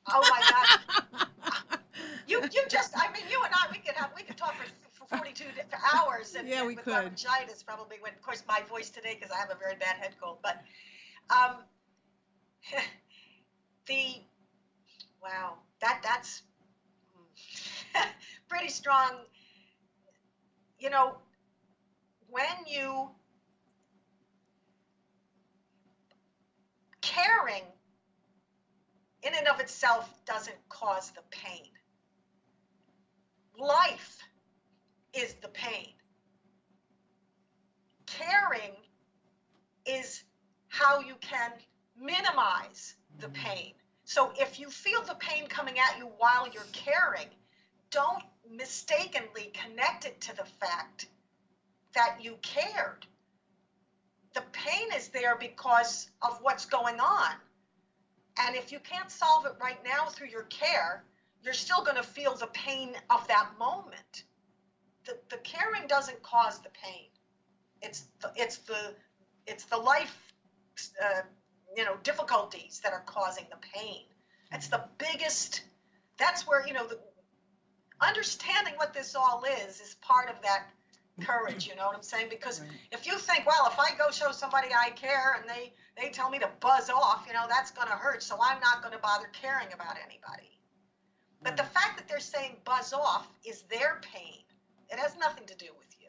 Oh my God. You just, I mean, you and I, we could talk for 42 hours. And, yeah, we with could. Laryngitis probably, when, of course, my voice today, because I have a very bad head cold. But wow, that's pretty strong. When you caring in and of itself doesn't cause the pain. Life is the pain. Caring is how you can minimize the pain. So if you feel the pain coming at you while you're caring, don't mistakenly connect it to the fact that you cared. The pain is there because of what's going on. And if you can't solve it right now through your care, you're still going to feel the pain of that moment. The caring doesn't cause the pain. It's the life difficulties that are causing the pain. It's the biggest. That's where the understanding what this all is part of that courage. You know what I'm saying? Because Right. if you think, well, if I go show somebody I care and they tell me to buzz off, that's going to hurt, so I'm not going to bother caring about anybody. But the Right. fact that they're saying buzz off is their pain. It has nothing to do with you.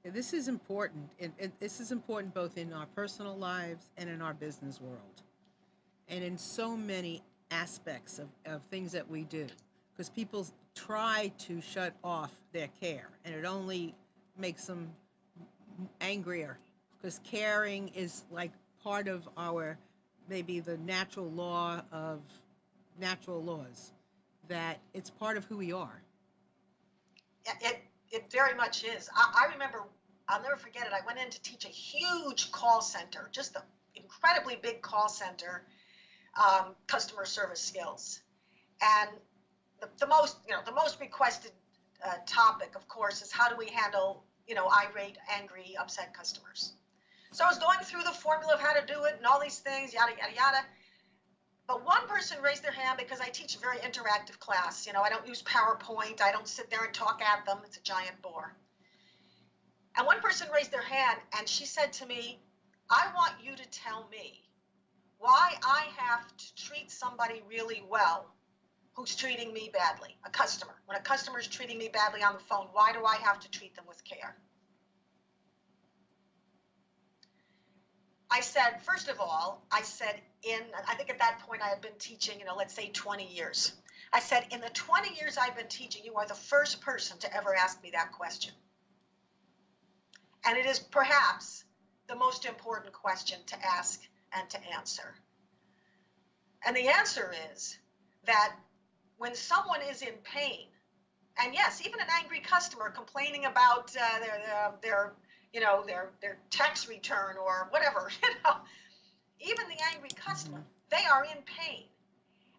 Yeah, this is important. This is important both in our personal lives and in our business world, and in so many aspects of things that we do. Because people try to shut off their care, and it only makes them angrier. Because caring is like part of our, maybe the natural law of natural laws, that it's part of who we are. It very much is. I remember, I'll never forget it. I went in to teach a huge call center, just an incredibly big call center, customer service skills. And the most requested topic, of course, is how do we handle, irate, angry, upset customers. So I was going through the formula of how to do it and all these things, yada, yada, yada. But one person raised their hand because I teach a very interactive class. I don't use PowerPoint. I don't sit there and talk at them. It's a giant bore. And one person raised their hand and she said to me, I want you to tell me why I have to treat somebody really well who's treating me badly, a customer. When a customer is treating me badly on the phone, why do I have to treat them with care? I said, first of all, I think at that point I had been teaching, let's say 20 years. I said, in the 20 years I've been teaching, you are the first person to ever ask me that question. And it is perhaps the most important question to ask and to answer. And the answer is that when someone is in pain, and yes, even an angry customer complaining about their tax return or whatever, even the angry customer, they are in pain.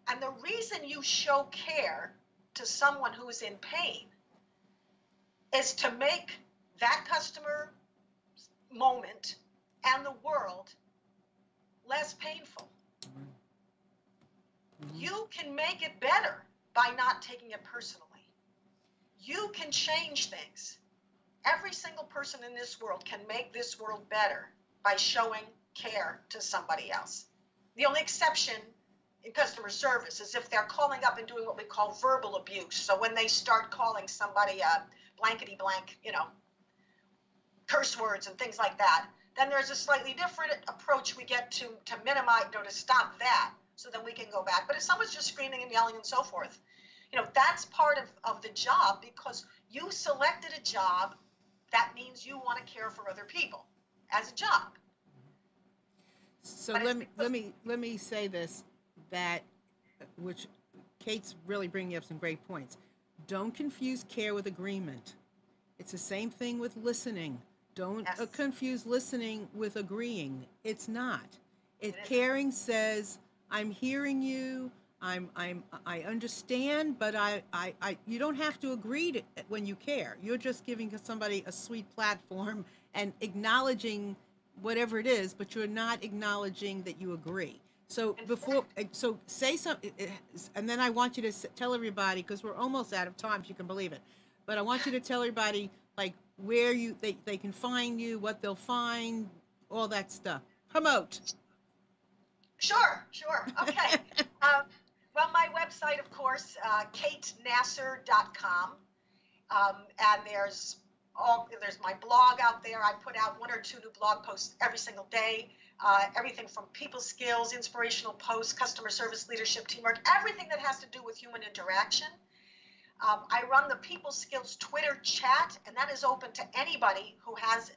And the reason you show care to someone who is in pain is to make that customer moment and the world less painful. You can make it better by not taking it personally. You can change things. Every single person in this world can make this world better by showing care to somebody else. The only exception in customer service is if they're calling up and doing what we call verbal abuse. So when they start calling somebody a blankety blank, curse words and things like that, then there's a slightly different approach we get to minimize, to stop that, so then we can go back. But if someone's just screaming and yelling and so forth, that's part of the job, because you selected a job that means you want to care for other people as a job. So But let me say this, that which Kate's really bringing up some great points. Don't confuse care with agreement. It's the same thing with listening. Don't Yes. confuse listening with agreeing. It's not. It isn't. Caring says, I'm hearing you. I understand, but you don't have to agree to when you care. You're just giving somebody a sweet platform and acknowledging whatever it is, but you're not acknowledging that you agree. So so say something, and then I want you to tell everybody, because we're almost out of time, if you can believe it. But I want you to tell everybody, like, where they can find you, what they'll find, all that stuff. Promote. Sure. Okay. Well, my website, of course, katenasser.com. And there's my blog out there. I put out 1 or 2 new blog posts every single day. Everything from people skills, inspirational posts, customer service, leadership, teamwork, everything that has to do with human interaction. I run the People Skills Twitter chat, and that is open to anybody who has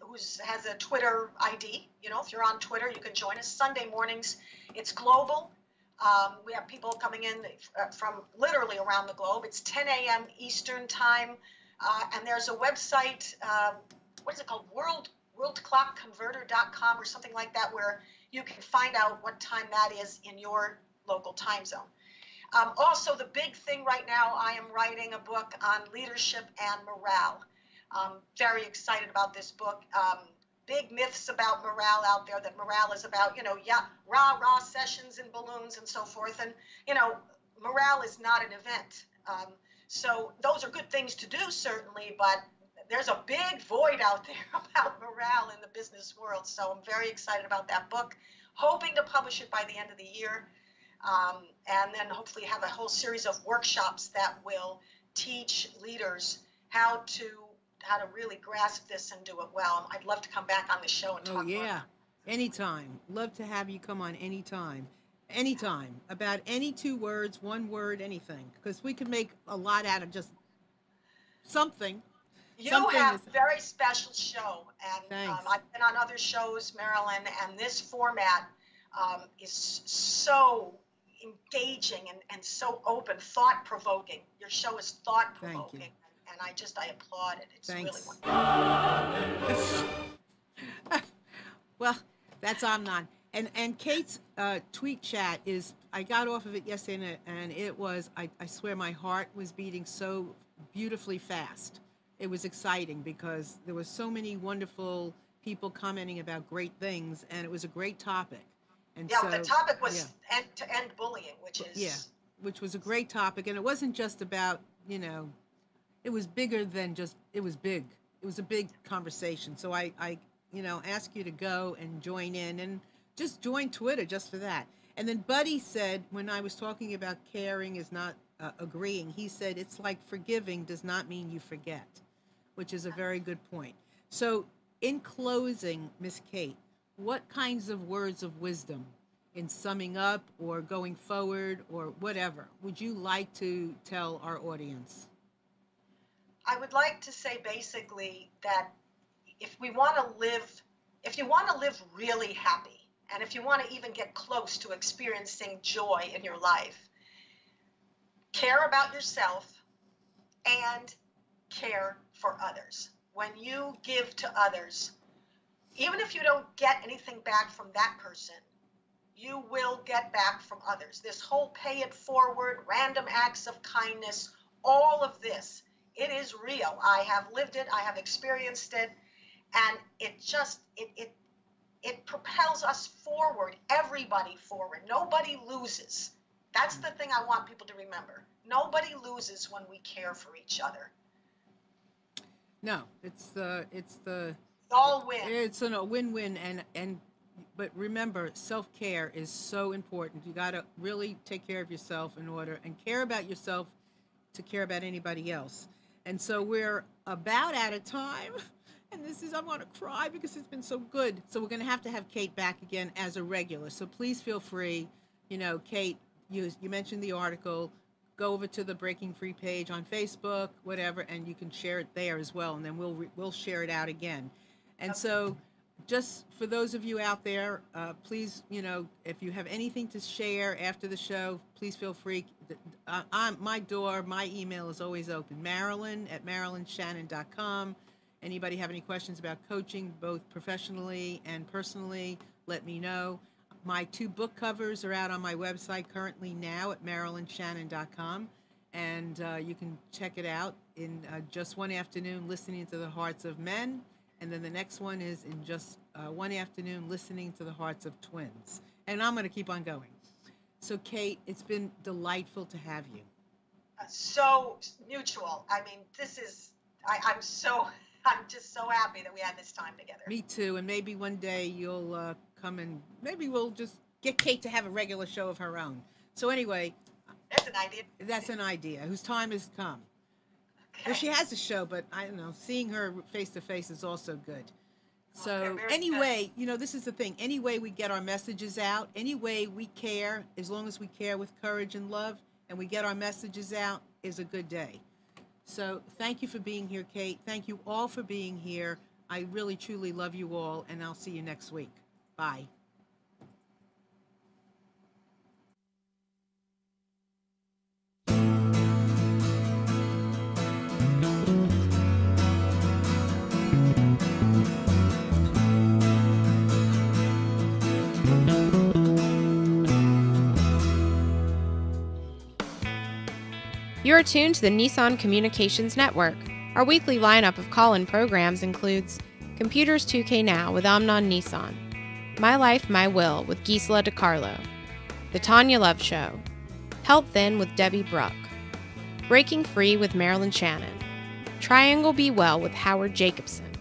a Twitter ID. You know, if you're on Twitter, you can join us Sunday mornings. It's global. We have people coming in from literally around the globe. It's 10 a.m. Eastern time, and there's a website. What is it called? Worldclockconverter.com or something like that, where you can find out what time that is in your local time zone. Also, the big thing right now, I am writing a book on leadership and morale. Very excited about this book. Big myths about morale out there, that morale is about, rah sessions and balloons and so forth. And, morale is not an event. So those are good things to do, certainly, but there's a big void out there about morale in the business world. So I'm very excited about that book, hoping to publish it by the end of the year. And then hopefully have a whole series of workshops that will teach leaders how to really grasp this and do it well. I'd love to come back on the show and talk more. Anytime. Love to have you come on anytime. Anytime. About any 2 words, 1 word, anything. Because we could make a lot out of just something. You have a very special show. And I've been on other shows, Marilyn, and this format is so engaging and so open, thought-provoking. Your show is thought-provoking. Thank you. And I applaud it. It's Thanks. really wonderful. Well, that's Amnon. And Kate's tweet chat is, I got off of it yesterday, and it was, I swear my heart was beating so beautifully fast. It was exciting because there were so many wonderful people commenting about great things, and it was a great topic. And so, the topic was end-to-end bullying, which was a great topic. And it wasn't just about, it was bigger than just, it was big. It was a big conversation. So I ask you to go and join in and just join Twitter just for that. And then Buddy said, when I was talking about caring is not agreeing, he said, it's like forgiving does not mean you forget, which is a very good point. So in closing, Miss Kate, what kinds of words of wisdom in summing up or going forward or whatever would you like to tell our audience? I would like to say basically that if you want to live really happy, and if you want to even get close to experiencing joy in your life, care about yourself and care for others. When you give to others, even if you don't get anything back from that person, you will get back from others. This whole pay it forward, random acts of kindness, all of this, it is real. I have lived it, I have experienced it, and it propels us forward, everybody forward. Nobody loses. That's the thing I want people to remember. Nobody loses when we care for each other. No, it's all win. It's a win-win, but remember, self-care is so important. You got to really take care of yourself in order and care about yourself to care about anybody else. And so we're about out of time, and I'm going to cry because it's been so good. So we're going to have Kate back again as a regular. So please feel free. Kate, you mentioned the article. Go over to the Breaking Free page on Facebook, whatever, and you can share it there as well, and then we'll share it out again. And so just for those of you out there, please, if you have anything to share after the show, please feel free. My email is always open, Marilyn@MarilynShannon.com. Anybody have any questions about coaching, both professionally and personally, let me know. My 2 book covers are out on my website currently now at MarilynShannon.com, and you can check it out in just one afternoon, listening to the hearts of men. And then the next one is in just one afternoon, listening to the hearts of twins. And I'm going to keep on going. So, Kate, it's been delightful to have you. So mutual. I mean, I'm just so happy that we had this time together. Me too. And maybe one day you'll come and maybe we'll just get Kate to have a regular show of her own. So anyway. There's an idea. That's an idea whose time has come. Okay. Well, she has a show, but I don't know, seeing her face to face is also good. So anyway, this is the thing. Any way we get our messages out, any way we care, as long as we care with courage and love, and we get our messages out, is a good day. So thank you for being here, Kate. Thank you all for being here. I really, truly love you all, and I'll see you next week. Bye. You are tuned to the Nissan Communications Network. Our weekly lineup of call-in programs includes Computers 2K Now with Amnon Nissan, My Life, My Will with Gisela DiCarlo, The Tanya Love Show, Health Then with Debbie Bruck, Breaking Free with Marilyn Shannon, Triangle Be Well with Howard Jacobson,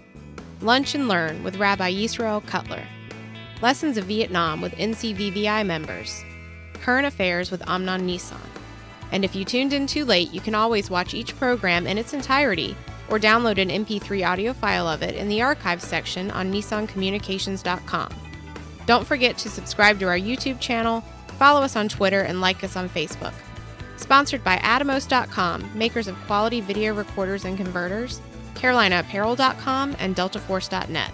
Lunch and Learn with Rabbi Yisrael Cutler, Lessons of Vietnam with NCVVI members, Current Affairs with Amnon Nissan. And if you tuned in too late, you can always watch each program in its entirety or download an MP3 audio file of it in the archives section on nissancommunications.com. Don't forget to subscribe to our YouTube channel, follow us on Twitter, and like us on Facebook. Sponsored by Atomos.com, makers of quality video recorders and converters, CarolinaApparel.com, and DeltaForce.net.